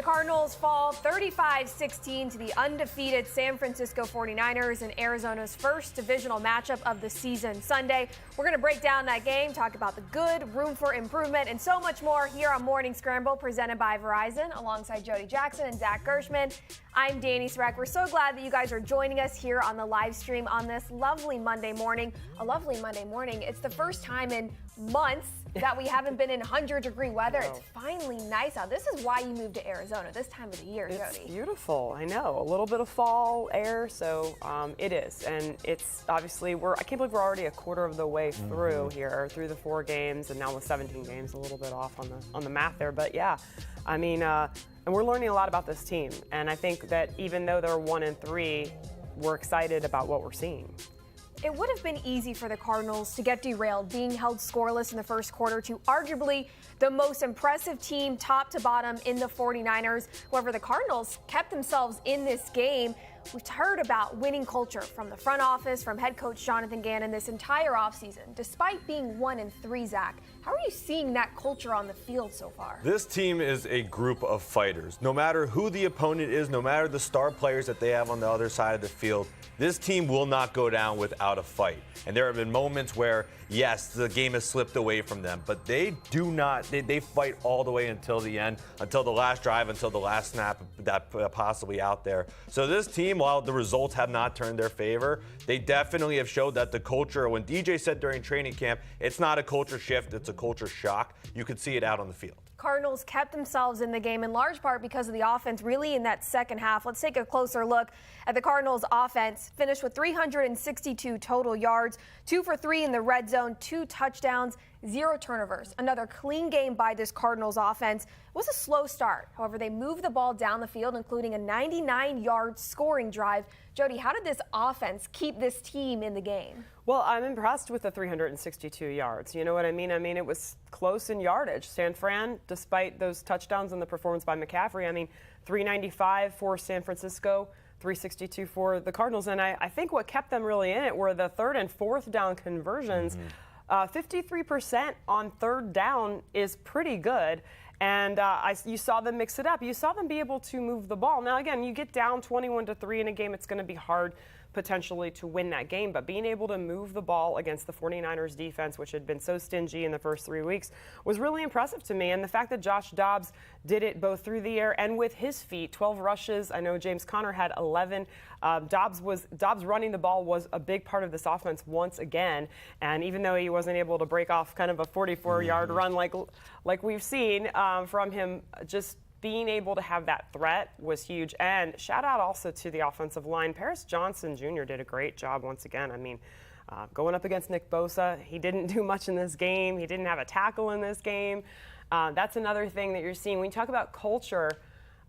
Cardinals fall 35-16 to the undefeated San Francisco 49ers in Arizona's first divisional matchup of the season Sunday. We're going to break down that game, talk about the good, room for improvement, and so much more here on Morning Scramble, presented by Verizon, alongside Jody Jackson and Zach Gershman. I'm Dani Sureck. We're so glad that you guys are joining us here on the live stream on this lovely Monday morning. A lovely Monday morning. It's the first time in months that we haven't been in 100-degree weather. It's finally nice out. This is why you moved to Arizona this time of the year, Jody. It's beautiful. I know. A little bit of fall air, so it is. And it's obviously, I can't believe we're already a quarter of the way through here, through the 4 games, and now with 17 games, a little bit off on the math there. But yeah, I mean, and we're learning a lot about this team. And I think that even though they're 1-3, we're excited about what we're seeing. It would have been easy for the Cardinals to get derailed, being held scoreless in the first quarter to arguably the most impressive team top to bottom in the 49ers. However, the Cardinals kept themselves in this game. We've heard about winning culture from the front office, from head coach Jonathan Gannon this entire offseason. Despite being 1-3, Zach, how are you seeing that culture on the field so far? This team is a group of fighters. No matter who the opponent is, no matter the star players that they have on the other side of the field, this team will not go down without a fight. And there have been moments where, yes, the game has slipped away from them, but they do not, they fight all the way until the end, until the last drive, until the last snap that possibly out there. So this team, while the results have not turned their favor, they definitely have showed that the culture, when DJ said during training camp, it's not a culture shift, it's a culture shock. You could see it out on the field. Cardinals kept themselves in the game in large part because of the offense really in that second half. Let's take a closer look at the Cardinals offense. Finished with 362 total yards, 2 for 3 in the red zone, 2 touchdowns, 0 turnovers. Another clean game by this Cardinals offense. It was a slow start. However, they moved the ball down the field, including a 99-yard scoring drive. Jody, how did this offense keep this team in the game? Well, I'm impressed with the 362 yards. You know what I mean? I mean, it was close in yardage. San Fran, despite those touchdowns and the performance by McCaffrey, I mean, 395 for San Francisco, 362 for the Cardinals. And I think what kept them really in it were the 3rd and 4th down conversions. 53% on 3rd down is pretty good. And you saw them mix it up. You saw them be able to move the ball. Now, again, you get down 21-3 in a game, it's going to be hard potentially to win that game. But being able to move the ball against the 49ers defense, which had been so stingy in the first 3 weeks, was really impressive to me. And the fact that Josh Dobbs did it both through the air and with his feet, 12 rushes. I know James Conner had 11. Dobbs running the ball was a big part of this offense once again. And even though he wasn't able to break off kind of a 44-yard run like we've seen from him, just being able to have that threat was huge. And shout out also to the offensive line. Paris Johnson Jr. did a great job once again. I mean, going up against Nick Bosa, he didn't do much in this game. He didn't have a tackle in this game. That's another thing that you're seeing. When you talk about culture,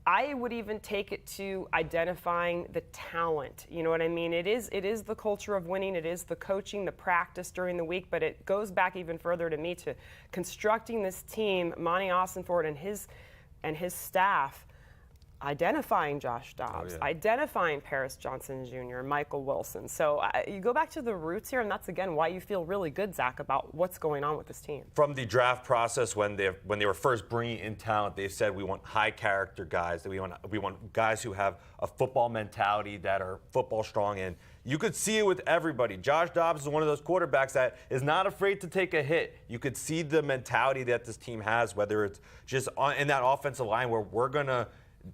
I would even take it to identifying the talent. You know what I mean? It is the culture of winning. It is the coaching, the practice during the week. But it goes back even further to me to constructing this team, Monty Austinford and his staff, identifying Josh Dobbs, identifying Paris Johnson Jr., Michael Wilson. So you go back to the roots here, and that's, again, why you feel really good, Zach, about what's going on with this team. From the draft process, when they were first bringing in talent, they said we want high-character guys, that we want guys who have a football mentality, that are football strong, and you could see it with everybody. Josh Dobbs is one of those quarterbacks that is not afraid to take a hit. You could see the mentality that this team has, whether it's just in that offensive line where we're going to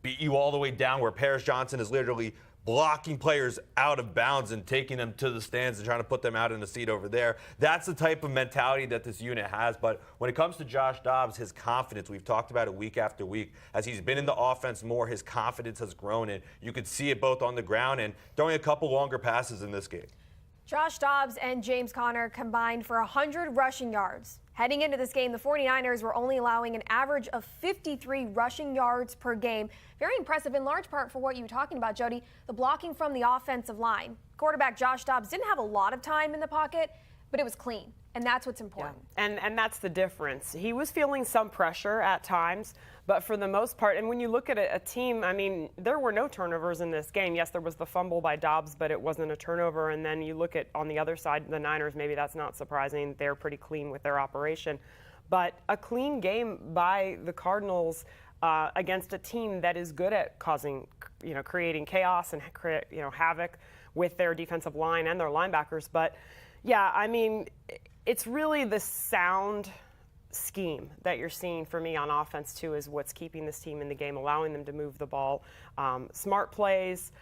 beat you all the way down, where Paris Johnson is literally blocking players out of bounds and taking them to the stands and trying to put them out in the seat over there. That's the type of mentality that this unit has. But when it comes to Josh Dobbs, his confidence, we've talked about it week after week. As he's been in the offense more, his confidence has grown, and you could see it both on the ground and throwing a couple longer passes in this game. Josh Dobbs and James Conner combined for 100 rushing yards. Heading into this game, the 49ers were only allowing an average of 53 rushing yards per game. Very impressive, in large part for what you were talking about, Jody, the blocking from the offensive line. Quarterback Josh Dobbs didn't have a lot of time in the pocket, but it was clean, and that's what's important. Yeah. And that's the difference. He was feeling some pressure at times, but for the most part, and when you look at a team, I mean, there were no turnovers in this game. Yes, there was the fumble by Dobbs, but it wasn't a turnover. And then you look at, on the other side, the Niners, maybe that's not surprising. They're pretty clean with their operation. But a clean game by the Cardinals against a team that is good at causing, creating chaos and havoc with their defensive line and their linebackers. But yeah, I mean, it's really the sound scheme that you're seeing for me on offense too is what's keeping this team in the game, allowing them to move the ball. Smart plays,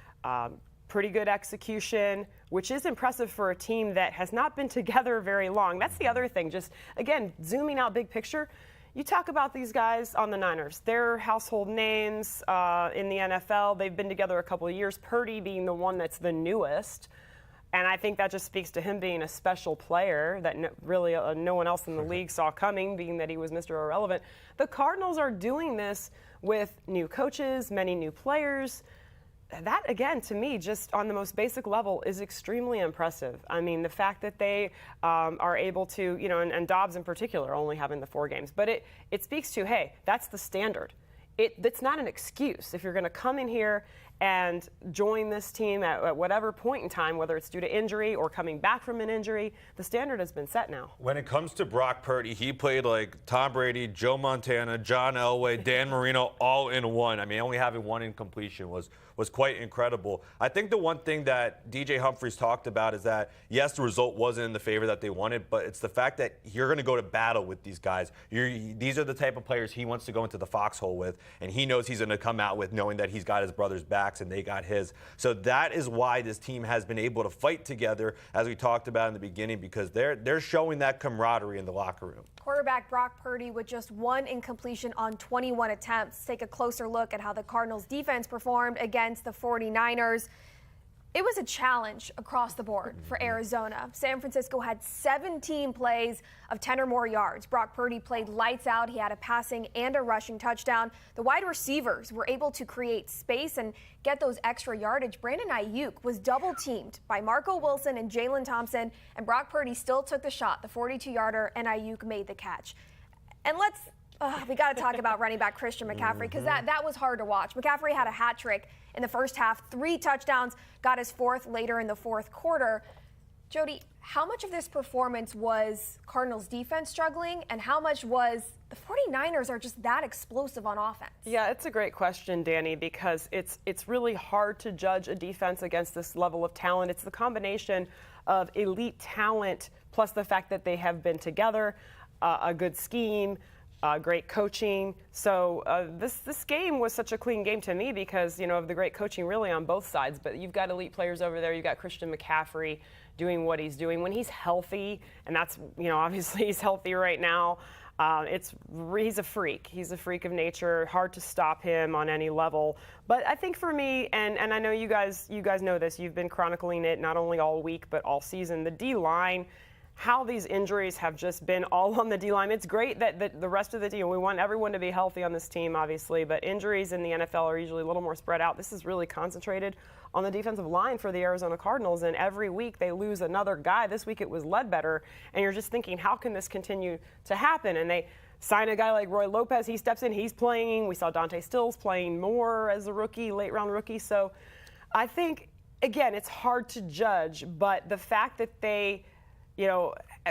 pretty good execution, which is impressive for a team that has not been together very long. That's the other thing. Just, again, zooming out big picture, you talk about these guys on the Niners. They're household names in the NFL. They've been together a couple of years, Purdy being the one that's the newest. And I think that just speaks to him being a special player that really no one else in the league saw coming, being that he was Mr. Irrelevant. The Cardinals are doing this with new coaches, many new players. That, again, to me, just on the most basic level, is extremely impressive. I mean, the fact that they are able to, and Dobbs in particular, only having the 4 games. But it speaks to, hey, that's the standard. It's not an excuse. If you're going to come in here and join this team at whatever point in time, whether it's due to injury or coming back from an injury, the standard has been set now. When it comes to Brock Purdy, he played like Tom Brady, Joe Montana, John Elway, Dan Marino, all in one. I mean, only having one incompletion was quite incredible. I think the one thing that DJ Humphries talked about is that, yes, the result wasn't in the favor that they wanted, but it's the fact that you're going to go to battle with these guys. These are the type of players he wants to go into the foxhole with, and he knows he's going to come out with knowing that he's got his brother's backs and they got his. So that is why this team has been able to fight together, as we talked about in the beginning, because they're showing that camaraderie in the locker room. Quarterback Brock Purdy with just 1 incompletion on 21 attempts. Take a closer look at how the Cardinals defense performed against the 49ers. It was a challenge across the board for Arizona. San Francisco had 17 plays of 10 or more yards. Brock Purdy played lights out. He had a passing and a rushing touchdown. The wide receivers were able to create space and get those extra yardage. Brandon Ayuk was double teamed by Marco Wilson and Jalen Thompson, and Brock Purdy still took the shot, the 42-yarder, and Ayuk made the catch. And we got to talk about running back Christian McCaffrey, because that was hard to watch. McCaffrey had a hat trick in the first half, 3 touchdowns, got his 4th later in the 4th quarter. Jody, how much of this performance was Cardinals defense struggling, and how much was the 49ers are just that explosive on offense? Yeah, it's a great question, Dani, because it's really hard to judge a defense against this level of talent. It's the combination of elite talent plus the fact that they have been together, a good scheme, great coaching. So this game was such a clean game to me because, of the great coaching really on both sides. But you've got elite players over there. You've got Christian McCaffrey doing what he's doing. When he's healthy, and that's, obviously he's healthy right now, he's a freak. He's a freak of nature. Hard to stop him on any level. But I think for me, and I know you guys know this, you've been chronicling it not only all week but all season, the D-line, how these injuries have just been all on the D-line. It's great that the rest of the team, we want everyone to be healthy on this team, obviously, but injuries in the NFL are usually a little more spread out. This is really concentrated on the defensive line for the Arizona Cardinals, and every week they lose another guy. This week it was Ledbetter, and you're just thinking, how can this continue to happen? And they sign a guy like Roy Lopez. He steps in, he's playing. We saw Dante Stills playing more as a rookie, late-round rookie. So I think, again, it's hard to judge, but the fact that they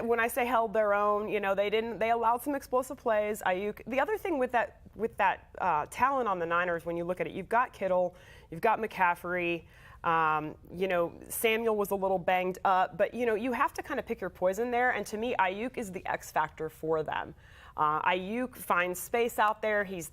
when I say held their own, they allowed some explosive plays. Ayuk. The other thing with that talent on the Niners, when you look at it, you've got Kittle, you've got McCaffrey. Samuel was a little banged up, but you have to kind of pick your poison there. And to me, Ayuk is the X factor for them. Ayuk finds space out there. He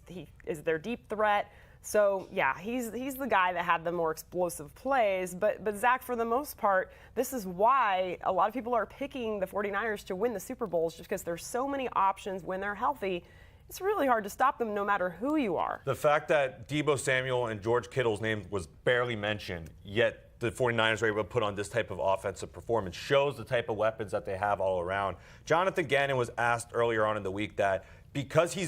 is their deep threat. So, yeah, he's the guy that had the more explosive plays. But Zach, for the most part, this is why a lot of people are picking the 49ers to win the Super Bowls, just because there's so many options when they're healthy. It's really hard to stop them no matter who you are. The fact that Deebo Samuel and George Kittle's name was barely mentioned, yet the 49ers were able to put on this type of offensive performance shows the type of weapons that they have all around. Jonathan Gannon was asked earlier on in the week that because he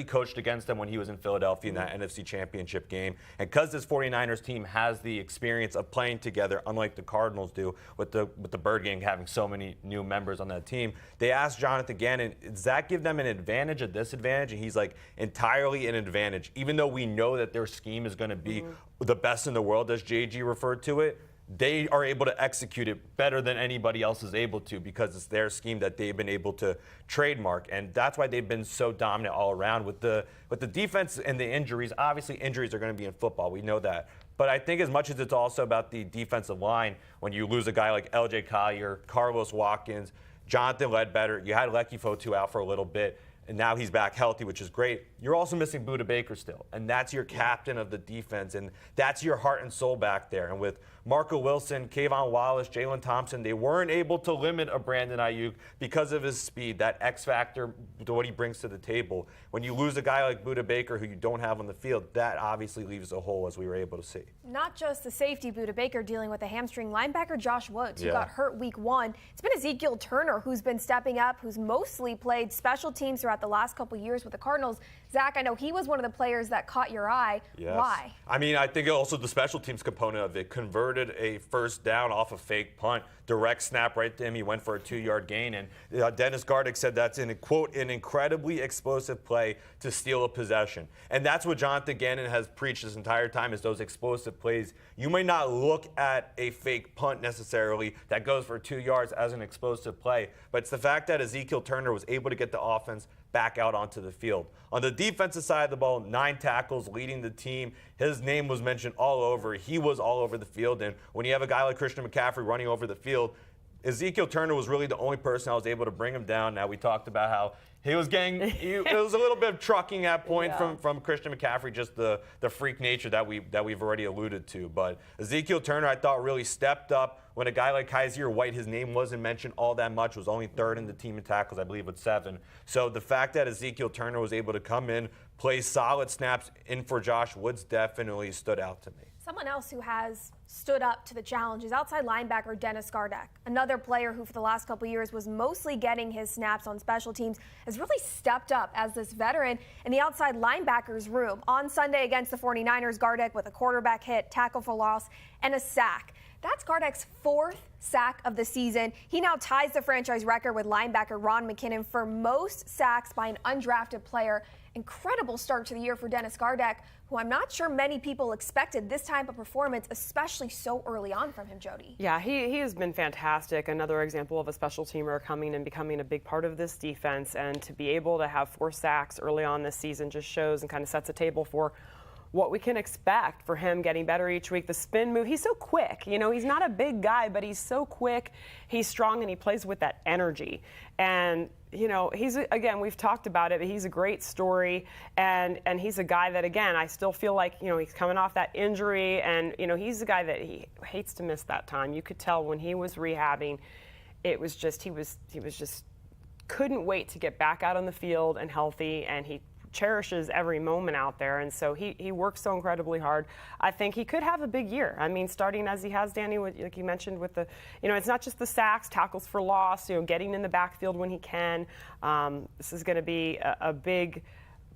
coached against them when he was in Philadelphia in that NFC Championship game, and because this 49ers team has the experience of playing together, unlike the Cardinals do, with the Bird Gang having so many new members on that team, they asked Jonathan Gannon, does that give them an advantage, a disadvantage? And he's like, entirely an advantage. Even though we know that their scheme is going to be the best in the world, as JG referred to it, they are able to execute it better than anybody else is able to because it's their scheme that they've been able to trademark. And that's why they've been so dominant all around with the defense and the injuries. Obviously, injuries are going to be in football. We know that. But I think as much as it's also about the defensive line, when you lose a guy like L.J. Collier, Carlos Watkins, Jonathan Ledbetter, you had Lecky Fotu out for a little bit, and now he's back healthy, which is great. You're also missing Budda Baker still, and that's your captain of the defense, and that's your heart and soul back there. And with Marco Wilson, Kayvon Wallace, Jalen Thompson, they weren't able to limit a Brandon Ayuk because of his speed, that X factor, what he brings to the table. When you lose a guy like Budda Baker who you don't have on the field, that obviously leaves a hole, as we were able to see. Not just the safety Budda Baker dealing with a hamstring, linebacker Josh Woods, who got hurt week 1. It's been Ezekiel Turner who's been stepping up, who's mostly played special teams throughout the last couple years with the Cardinals. Zach, I know he was one of the players that caught your eye. Yes. Why? I mean, I think also the special teams component of it, converted a first down off a fake punt, direct snap right to him. He went for a 2-yard gain. And Dennis Gardick said that's, in a quote, an incredibly explosive play to steal a possession. And that's what Jonathan Gannon has preached this entire time, is those explosive plays. You may not look at a fake punt necessarily that goes for 2 yards as an explosive play, but it's the fact that Ezekiel Turner was able to get the offense back out onto the field. On the defensive side of the ball, 9 tackles, leading the team. His name was mentioned all over. He was all over the field. And when you have a guy like Christian McCaffrey running over the field, Ezekiel Turner was really the only person that was able to bring him down. Now, we talked about how he was getting, it was a little bit of trucking at point from Christian McCaffrey, just the freak nature that we've already alluded to. But Ezekiel Turner, I thought, really stepped up when a guy like Kaiser White, his name wasn't mentioned all that much, was only 3rd in the team in tackles, I believe, with 7. So the fact that Ezekiel Turner was able to come in, play solid snaps in for Josh Woods, definitely stood out to me. Someone else who has stood up to the challenge is outside linebacker Dennis Gardeck. Another player who for the last couple years was mostly getting his snaps on special teams has really stepped up as this veteran in the outside linebackers room. On Sunday against the 49ers, Gardeck with a quarterback hit, tackle for loss, and a sack. That's Gardeck's 4th sack of the season. He now ties the franchise record with linebacker Ron McKinnon for most sacks by an undrafted player. Incredible start to the year for Dennis Gardeck, who I'm not sure many people expected this type of performance, especially so early on from him, Jody. Yeah, he has been fantastic. Another example of a special teamer coming and becoming a big part of this defense. And to be able to have 4 sacks early on this season just shows and kind of sets a table for what we can expect for him getting better each week. The spin move, he's so quick. You know, he's not a big guy, but he's so quick. He's strong, and he plays with that energy. And, you know, he's, again, we've talked about it, but he's a great story. And he's a guy that, again, I still feel like, you know, he's coming off that injury. And, you know, he's a guy that he hates to miss that time. You could tell when he was rehabbing, it was just, he was just couldn't wait to get back out on the field and healthy. And he cherishes every moment out there, and so he works so incredibly hard. I think he could have a big year. I mean, starting as he has, Dani, like you mentioned, with the, you know, it's not just the sacks, tackles for loss, you know, getting in the backfield when he can. This is going to be a big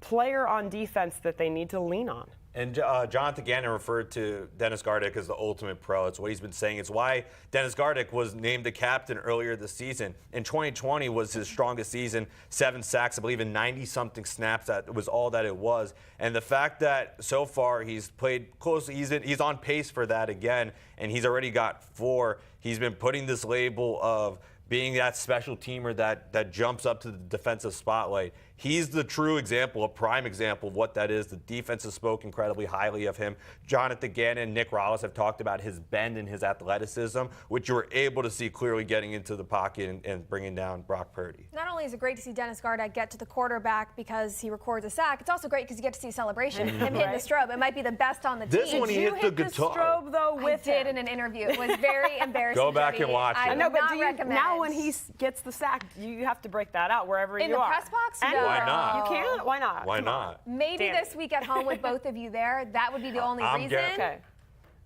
player on defense that they need to lean on. And Jonathan Gannon referred to Dennis Gardeck as the ultimate pro. It's what he's been saying. It's why Dennis Gardeck was named the captain earlier this season. In 2020 was his strongest season, 7 sacks, I believe, in 90-something snaps. That was all that it was. And the fact that so far he's played closely, he's on pace for that again, and he's already got 4. He's been putting this label of being that special teamer that jumps up to the defensive spotlight. He's the true example, a prime example of what that is. The defense has spoke incredibly highly of him. Jonathan Gannon, Nick Rallis have talked about his bend and his athleticism, which you were able to see clearly getting into the pocket and bringing down Brock Purdy. Not only is it great to see Dennis Gardeck get to the quarterback because he records a sack, it's also great because you get to see a celebration, him hitting the strobe. It might be the best on the team. This one he hit the guitar. Strobe, though, with I did in an interview. It was very embarrassing. Go back and watch it. I know, but now when he gets the sack, you have to break that out wherever in you are. In the press box? And No. Why not? You can't? Why not? Why not? Maybe Damn this week at home with both of you there, that would be the only reason. Okay.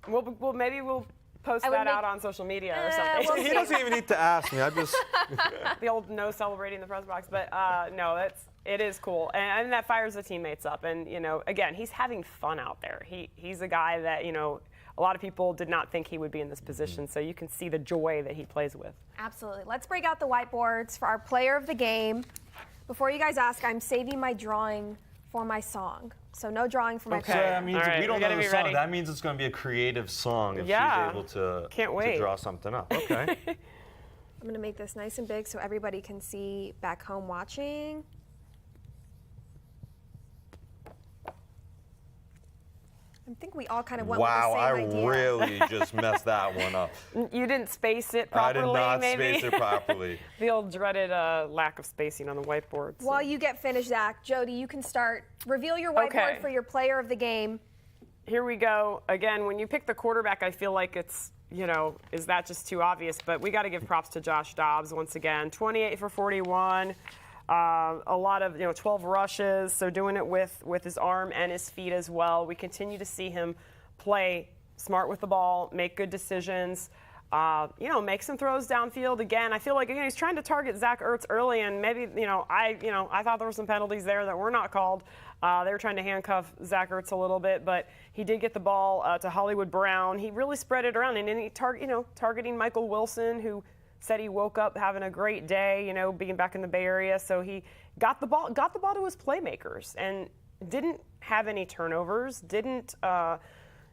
Well, maybe we'll post that out on social media or something. we'll He doesn't even need to ask me. I just The old no celebrating the press box, but no, it is cool, and that fires the teammates up. And you know, again, he's having fun out there. He's a guy that, you know, a lot of people did not think he would be in this position, so you can see the joy that he plays with. Absolutely. Let's break out the whiteboards for our player of the game. Before you guys ask, I'm saving my drawing for my song. So no drawing for my Okay. So player. that means All if right, we don't we know gotta the be song, ready. that means it's going to be a creative song if Yeah. she's able to, Can't wait. to draw something up. Okay. I'm going to make this nice and big so everybody can see back home watching. I think we all kind of went Wow, with the I same idea. really just messed that one up. You didn't space it I properly, did not maybe? space it properly. The old dreaded lack of spacing on the whiteboard. so. While you get finished, Zach, Jody, you can start. Reveal your whiteboard Okay. for your player of the game. Here we go. Again, when you pick the quarterback, I feel like it's, is that just too obvious? But we got to give props to Josh Dobbs once again. 28 for 41. A lot of, 12 rushes. So doing it with his arm and his feet as well. We continue to see him play smart with the ball, make good decisions. Make some throws downfield. Again, I feel like he's trying to target Zach Ertz early, and maybe I thought there were some penalties there that were not called. They were trying to handcuff Zach Ertz a little bit, but he did get the ball to Hollywood Brown. He really spread it around, and then he targeting Michael Wilson, who said he woke up having a great day, being back in the Bay Area. So he got the ball to his playmakers and didn't have any turnovers. Didn't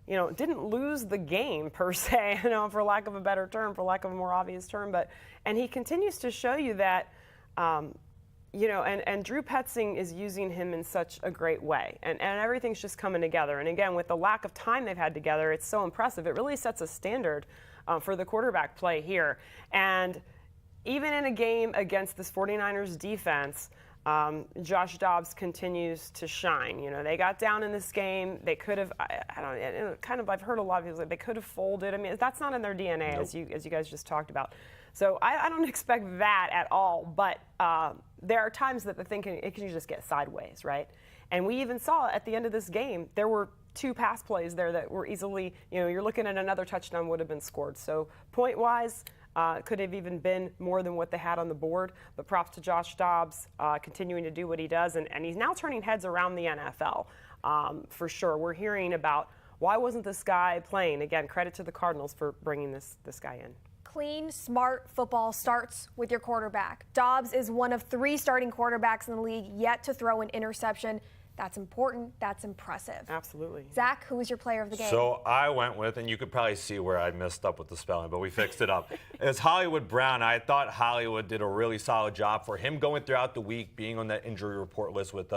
lose the game per se, for lack of a better term, for lack of a more obvious term. And he continues to show you that, and Drew Petzing is using him in such a great way. And everything's just coming together. And again, with the lack of time they've had together, it's so impressive. It really sets a standard for the quarterback play here. And even in a game against this 49ers defense, Josh Dobbs continues to shine. They got down in this game. They could have, I've heard a lot of people say they could have folded. I mean, that's not in their DNA, Nope. as you guys just talked about. So I don't expect that at all. But there are times that it can just get sideways, right? And we even saw at the end of this game, there were 2 pass plays there that were easily, you're looking at another touchdown would have been scored. So point-wise, could have even been more than what they had on the board. But props to Josh Dobbs continuing to do what he does. And he's now turning heads around the NFL for sure. We're hearing about why wasn't this guy playing? Again, credit to the Cardinals for bringing this guy in. Clean, smart football starts with your quarterback. Dobbs is one of 3 starting quarterbacks in the league yet to throw an interception. That's important. That's impressive. Absolutely. Zach, who was your player of the game? So I went with, and you could probably see where I messed up with the spelling, but we fixed it up. It's Hollywood Brown. I thought Hollywood did a really solid job for him going throughout the week, being on that injury report list with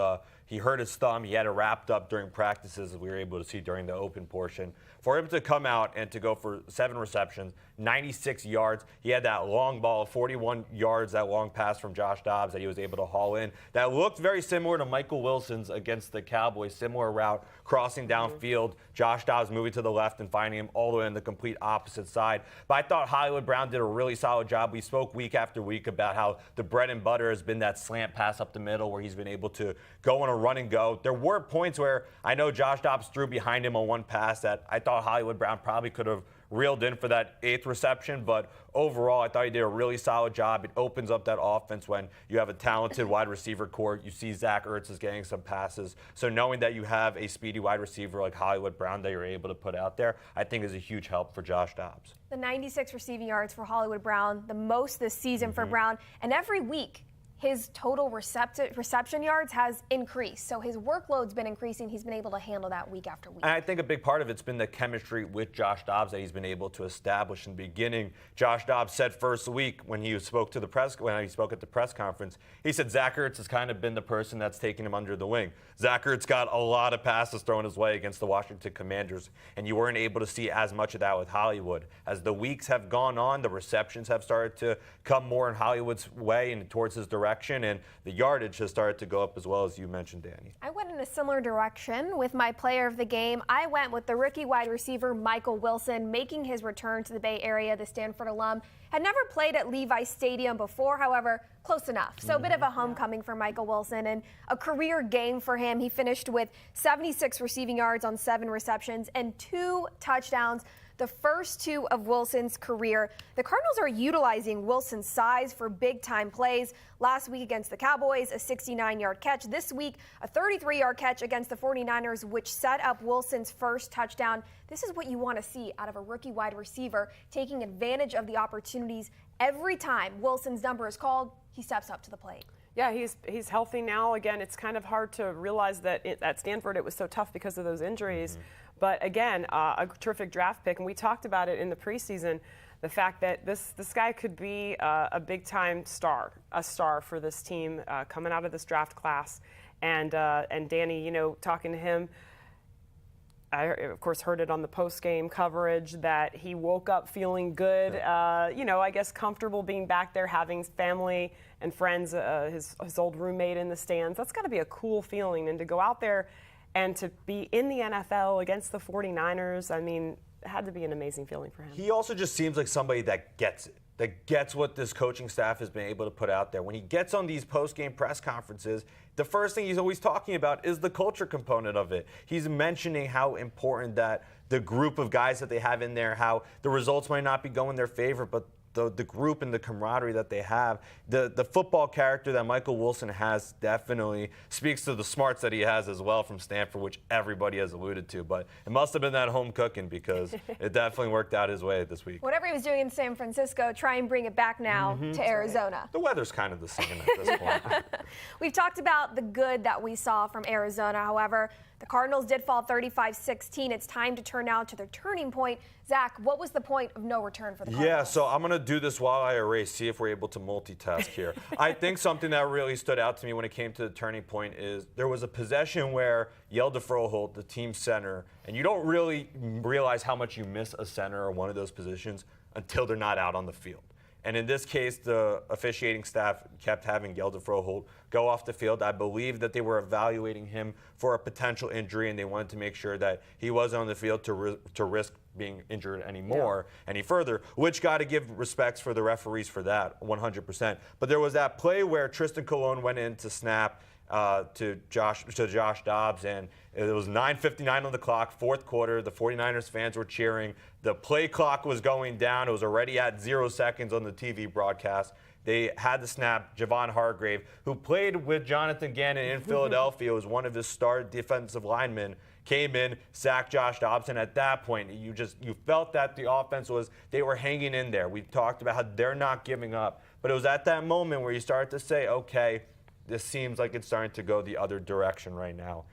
he hurt his thumb. He had it wrapped up during practices, as we were able to see during the open portion. For him to come out and to go for 7 receptions, 96 yards. He had that long ball, 41 yards, that long pass from Josh Dobbs that he was able to haul in. That looked very similar to Michael Wilson's against the Cowboys, similar route, crossing downfield. Josh Dobbs moving to the left and finding him all the way on the complete opposite side. But I thought Hollywood Brown did a really solid job. We spoke week after week about how the bread and butter has been that slant pass up the middle where he's been able to go on a run and go. There were points where I know Josh Dobbs threw behind him on one pass that I thought Hollywood Brown probably could have reeled in for that 8th reception, but overall, I thought he did a really solid job. It opens up that offense when you have a talented wide receiver core. You see Zach Ertz is getting some passes. So knowing that you have a speedy wide receiver like Hollywood Brown that you're able to put out there, I think is a huge help for Josh Dobbs. The 96 receiving yards for Hollywood Brown, the most this season for Brown, and every week his total reception yards has increased. So his workload's been increasing. He's been able to handle that week after week. And I think a big part of it's been the chemistry with Josh Dobbs that he's been able to establish in the beginning. Josh Dobbs said first week when he spoke at the press conference, he said Zach Ertz has kind of been the person that's taking him under the wing. Zach Ertz got a lot of passes thrown his way against the Washington Commanders, and you weren't able to see as much of that with Hollywood. As the weeks have gone on, the receptions have started to come more in Hollywood's way and towards his direction, and the yardage has started to go up as well, as you mentioned, Dani. I went in a similar direction with my player of the game. I went with the rookie wide receiver Michael Wilson, making his return to the Bay Area. The Stanford alum had never played at Levi's Stadium before, however, close enough. So a bit of a homecoming for Michael Wilson and a career game for him. He finished with 76 receiving yards on 7 receptions and 2 touchdowns, the first 2 of Wilson's career. The Cardinals are utilizing Wilson's size for big-time plays. Last week against the Cowboys, a 69-yard catch. This week, a 33-yard catch against the 49ers, which set up Wilson's first touchdown. This is what you want to see out of a rookie wide receiver, taking advantage of the opportunities. Every time Wilson's number is called, he steps up to the plate. Yeah, he's healthy now. Again, it's kind of hard to realize that at Stanford it was so tough because of those injuries. Mm-hmm. But again, a terrific draft pick, and we talked about it in the preseason. The fact that this guy could be a big-time star, a star for this team coming out of this draft class. And Dani, talking to him, I, of course, heard it on the post-game coverage that he woke up feeling good, I guess comfortable being back there, having family and friends, his old roommate in the stands. That's got to be a cool feeling. And to go out there and to be in the NFL against the 49ers, I mean, it had to be an amazing feeling for him. He also just seems like somebody that gets it, that gets what this coaching staff has been able to put out there. When he gets on these post-game press conferences, the first thing he's always talking about is the culture component of it. He's mentioning how important that the group of guys that they have in there, how the results might not be going their favor, but the group and the camaraderie that they have, the football character that Michael Wilson has definitely speaks to the smarts that he has as well from Stanford, which everybody has alluded to. But it must have been that home cooking because it definitely worked out his way this week. Whatever he was doing in San Francisco, try and bring it back now to Arizona. Right. The weather's kind of the same at this point. We've talked about the good that we saw from Arizona. However, the Cardinals did fall 35-16. It's time to turn now to their turning point. Zach, what was the point of no return for the Cardinals? Yeah, so I'm going to do this while I erase, see if we're able to multitask here. I think something that really stood out to me when it came to the turning point is there was a possession where Hjalte Froholt, the team center, and you don't really realize how much you miss a center or one of those positions until they're not out on the field. And in this case, the officiating staff kept having Hjalte Froholt go off the field. I believe that they were evaluating him for a potential injury, and they wanted to make sure that he wasn't on the field to risk being injured any further, which got to give respects for the referees for that, 100%. But there was that play where Tristan Colon went in to snap to Josh Dobbs, and it was 9:59 on the clock, fourth quarter. The 49ers fans were cheering. The play clock was going down. It was already at 0 seconds on the TV broadcast. They had to snap. Javon Hargrave, who played with Jonathan Gannon in Philadelphia, was one of his star defensive linemen, came in, sacked Josh Dobbs, and at that point, you felt that the offense they were hanging in there. We talked about how they're not giving up. But it was at that moment where you started to say, okay, this seems like it's starting to go the other direction right now.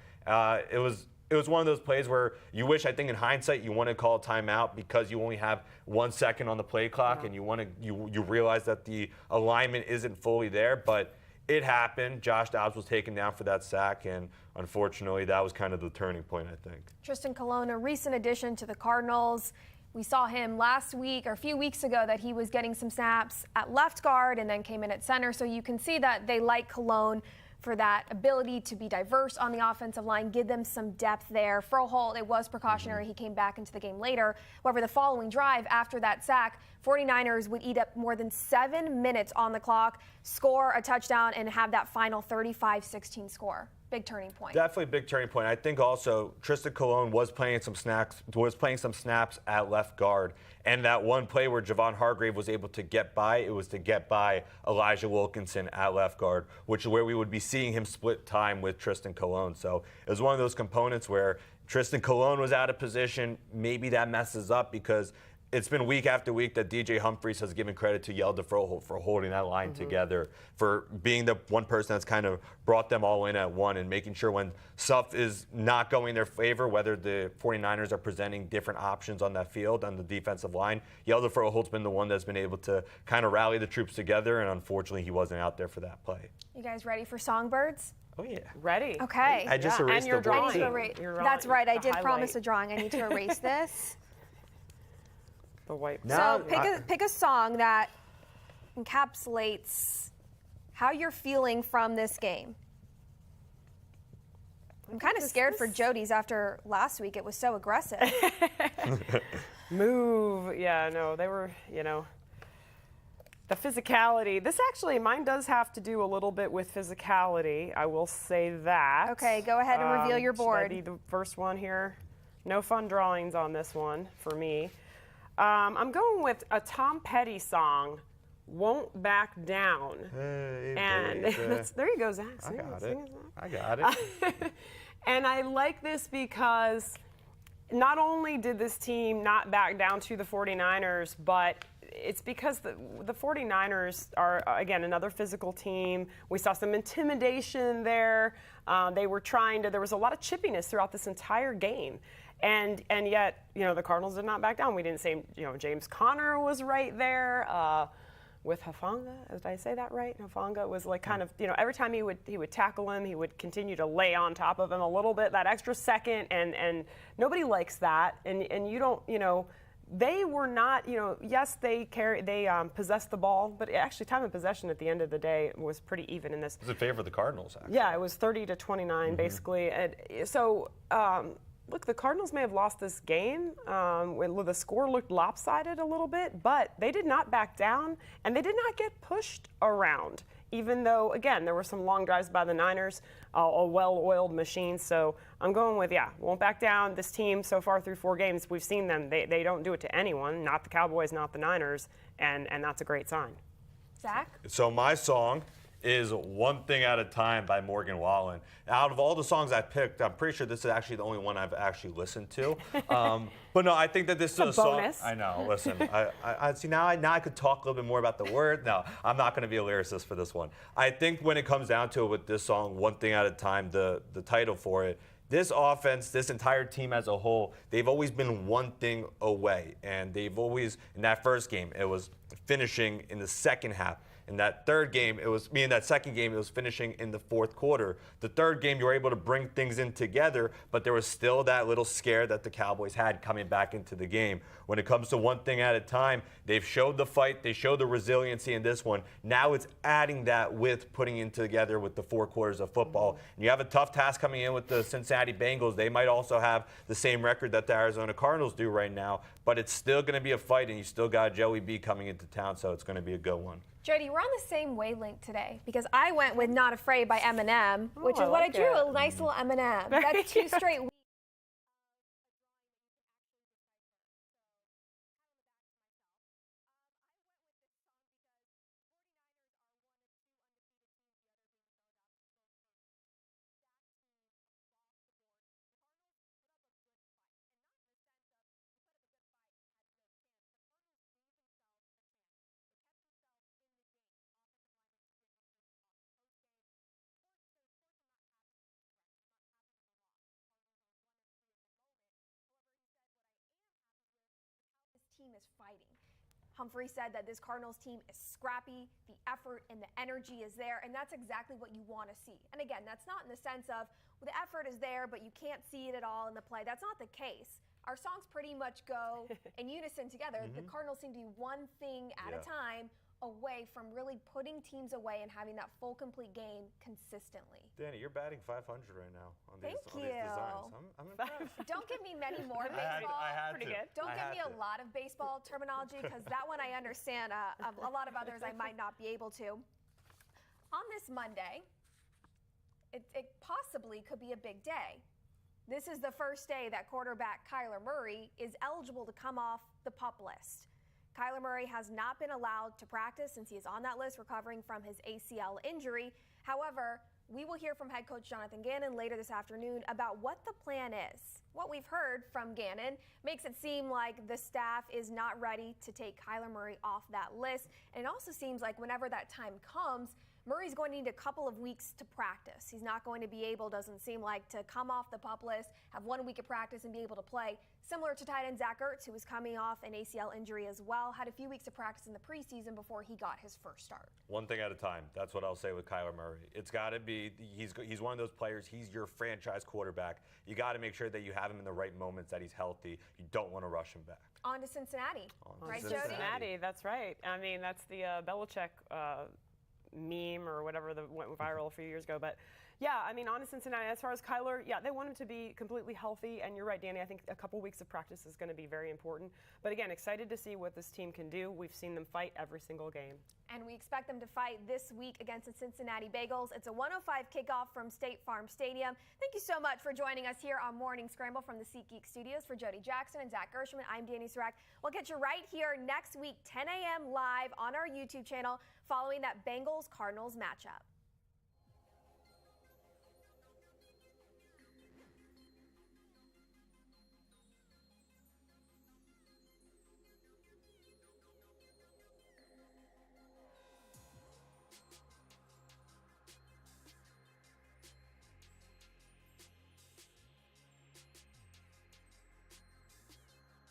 It was one of those plays where you wish, I think in hindsight, you want to call a timeout because you only have 1 second on the play clock, and you realize that the alignment isn't fully there. But it happened. Josh Dobbs was taken down for that sack, and unfortunately, that was kind of the turning point, I think. Tristan Colon, a recent addition to the Cardinals. We saw him last week or a few weeks ago that he was getting some snaps at left guard and then came in at center. So you can see that they like Colon for that ability to be diverse on the offensive line, give them some depth there. Froholt, it was precautionary. He came back into the game later. However, the following drive after that sack, 49ers would eat up more than 7 minutes on the clock, score a touchdown, and have that final 35-16 score. Big turning point. Definitely a big turning point. I think also Tristan Colon was playing some snaps at left guard. And that one play where Javon Hargrave was able to get by, it was to get by Elijah Wilkinson at left guard, which is where we would be seeing him split time with Tristan Colon. So it was one of those components where Tristan Colon was out of position. Maybe that messes up because it's been week after week that DJ Humphries has given credit to Hjalte Froholt for holding that line together, for being the one person that's kind of brought them all in at one and making sure when stuff is not going their favor, whether the 49ers are presenting different options on that field, on the defensive line, Hjalte Froholt's been the one that's been able to kind of rally the troops together, and unfortunately he wasn't out there for that play. You guys ready for Songbirds? Oh, yeah. Ready. Okay. I just erased the drawing. That's right. I did promise a drawing. I need to erase this. So pick a song that encapsulates how you're feeling from this game. I'm kind of scared for Jody's after last week. It was so aggressive. Move. Yeah, no, they were, the physicality. This actually, mine does have to do a little bit with physicality. I will say that. Okay, go ahead and reveal your board. Should I be the first one here? No fun drawings on this one for me. I'm going with a Tom Petty song, Won't Back Down. Hey, and there you go, Zach. I got it. And I like this because not only did this team not back down to the 49ers, but it's because the 49ers are, again, another physical team. We saw some intimidation there. They were there was a lot of chippiness throughout this entire game. And yet, the Cardinals did not back down. We didn't say, James Conner was right there with Hufanga. Did I say that right? Hufanga was like kind of, every time he would tackle him, he would continue to lay on top of him a little bit, that extra second, and nobody likes that. And you don't, they were not, yes, they possessed the ball, but actually time of possession at the end of the day was pretty even in this. It was in favor of the Cardinals, actually. Yeah, it was 30-29 basically. And so, look, the Cardinals may have lost this game. The score looked lopsided a little bit, but they did not back down, and they did not get pushed around, even though, again, there were some long drives by the Niners, a well-oiled machine. So I'm going with, won't back down. This team so far through 4 games, we've seen them. They don't do it to anyone, not the Cowboys, not the Niners, and that's a great sign. Zach? So my song is One Thing at a Time by Morgan Wallen. Out of all the songs I picked, I'm pretty sure this is actually the only one I've actually listened to. But no, I think that this is a song. Bonus. I know. Listen, I see now I could talk a little bit more about the word. No, I'm not going to be a lyricist for this one. I think when it comes down to it with this song, One Thing at a Time, the title for it, this offense, this entire team as a whole, they've always been one thing away. And they've always, in that first game, it was finishing in the second half. In that third game, in that second game, it was finishing in the fourth quarter. The third game, you were able to bring things in together, but there was still that little scare that the Cowboys had coming back into the game. When it comes to one thing at a time, they've showed the fight, they showed the resiliency in this one. Now it's adding that with putting it together with the 4 quarters of football. And you have a tough task coming in with the Cincinnati Bengals. They might also have the same record that the Arizona Cardinals do right now, but it's still going to be a fight, and you still got Joey B coming into town, so it's going to be a good one. Jody, we're on the same wavelength today because I went with Not Afraid by Eminem, which is what I drew, a nice little Eminem. That's 2 straight weeks. Team is fighting. Humphrey said that this Cardinals team is scrappy, the effort and the energy is there, and that's exactly what you want to see. And again, that's not in the sense of, well, the effort is there, but you can't see it at all in the play. That's not the case. Our songs pretty much go in unison together. The Cardinals seem to be one thing at a time away from really putting teams away and having that full, complete game consistently. Dani, you're batting 500 right now on these Thank you. designs. I'm impressed. Don't give me many more baseball. I had Pretty to. good. Don't give me a lot of baseball terminology because that one I understand. A lot of others I might not be able to. On this Monday, it possibly could be a big day. This is the first day that quarterback Kyler Murray is eligible to come off the PUP list. Kyler Murray has not been allowed to practice since he is on that list recovering from his ACL injury. However, we will hear from head coach Jonathan Gannon later this afternoon about what the plan is. What we've heard from Gannon makes it seem like the staff is not ready to take Kyler Murray off that list. And it also seems like whenever that time comes, Murray's going to need a couple of weeks to practice. He's not going to be able, doesn't seem like, to come off the PUP list, have 1 week of practice and be able to play. Similar to tight end Zach Gershman, who was coming off an ACL injury as well, had a few weeks of practice in the preseason before he got his first start. One thing at a time. That's what I'll say with Kyler Murray. It's got to be, he's one of those players, he's your franchise quarterback. You got to make sure that you have him in the right moments, that he's healthy. You don't want to rush him back. On to Cincinnati. Right, Jody? Cincinnati, that's right. I mean, that's the Belichick meme or whatever that went viral a few years ago. But yeah, I mean, on to Cincinnati. As far as Kyler, yeah, they want him to be completely healthy. And you're right, Dani, I think a couple weeks of practice is going to be very important. But again, excited to see what this team can do. We've seen them fight every single game. And we expect them to fight this week against the Cincinnati Bengals. It's a 1:05 kickoff from State Farm Stadium. Thank you so much for joining us here on Morning Scramble from the SeatGeek Studios. For Jody Jackson and Zach Gershman, I'm Dani Sureck. We'll get you right here next week, 10 a.m. live on our YouTube channel following that Bengals-Cardinals matchup.